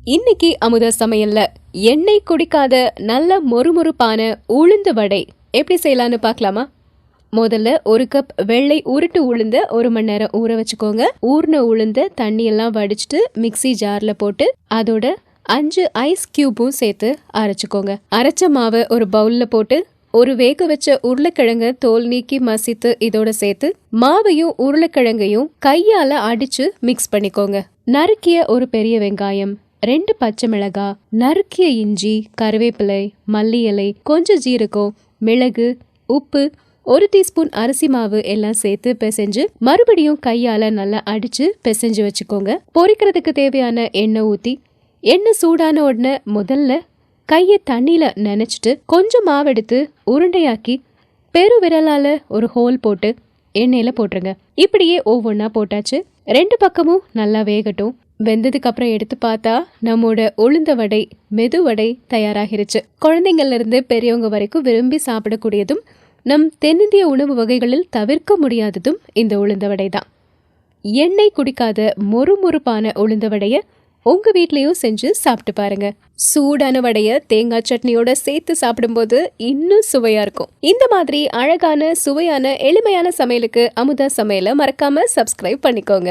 இன்னைக்கு அமுத சமையல்ல எண்ணெய் குடிக்காத நல்ல மொறுமொறுப்பான உளுந்து வடை எப்படி செய்யலான்னு பார்க்கலாமா? முதல்ல ஒரு கப் வெள்ளை உருட்டு உளுந்த 1 மணி நேரம் ஊற வச்சுக்கோங்க. ஊர்ன உளுந்த தண்ணி எல்லாம் வடிச்சிட்டு மிக்ஸி ஜார்ல போட்டு அதோட 5 ஐஸ் கியூபும் சேர்த்து அரைச்சுக்கோங்க. அரைச்ச மாவை ஒரு பவுல்ல போட்டு ஒரு வேக வச்ச உருளைக்கிழங்க தோல் நீக்கி மசித்து இதோட சேர்த்து மாவையும் உருளைக்கிழங்கையும் கையால அடிச்சு மிக்ஸ் பண்ணிக்கோங்க. நறுக்கிய ஒரு பெரிய வெங்காயம், 2 பச்சை மிளகாய், நறுக்கிய இஞ்சி, கருவேப்பிலை, மல்லி இலை, கொஞ்சம் ஜீரகம், மிளகு, உப்பு, 1 டீஸ்பூன் அரிசி மாவு எல்லாம் சேர்த்து பிசைஞ்சு மறுபடியும் கையால நல்லா அடிச்சு பிசைஞ்சு வச்சுக்கோங்க. பொரிக்கிறதுக்கு தேவையான எண்ணெய் ஊத்தி எண்ணெய் சூடான உடனே முதல்ல கையை தண்ணியில நனைச்சிட்டு கொஞ்சம் மாவெடுத்து உருண்டையாக்கி பெரு விரலால ஒரு ஹோல் போட்டு எண்ணெயில போட்டுருங்க. இப்படியே ஒவ்வொன்னா போட்டாச்சு. 2 பக்கமும் நல்லா வேகட்டும். வெந்ததுக்கு அப்புறம் எடுத்து பார்த்தா நம்மோட உளுந்த வடை, மெது வடை தயாராகிருச்சு. குழந்தைங்கள்ல இருந்து பெரியவங்க வரைக்கும் விரும்பி சாப்பிடக்கூடியதும் நம் தென்னிந்திய உணவு வகைகளில் தவிர்க்க முடியாததும் இந்த உளுந்த வடை தான். எண்ணெய் குடிக்காத மொறுமொறுப்பான உளுந்த வடைய உங்க வீட்லயும் செஞ்சு சாப்பிட்டு பாருங்க. சூடான வடைய தேங்காய் சட்னியோட சேர்த்து சாப்பிடும்போது இன்னும் சுவையா இருக்கும். இந்த மாதிரி அழகான சுவையான எளிமையான சமையலுக்கு அமுதா சமையலை மறக்காம சப்ஸ்கிரைப் பண்ணிக்கோங்க.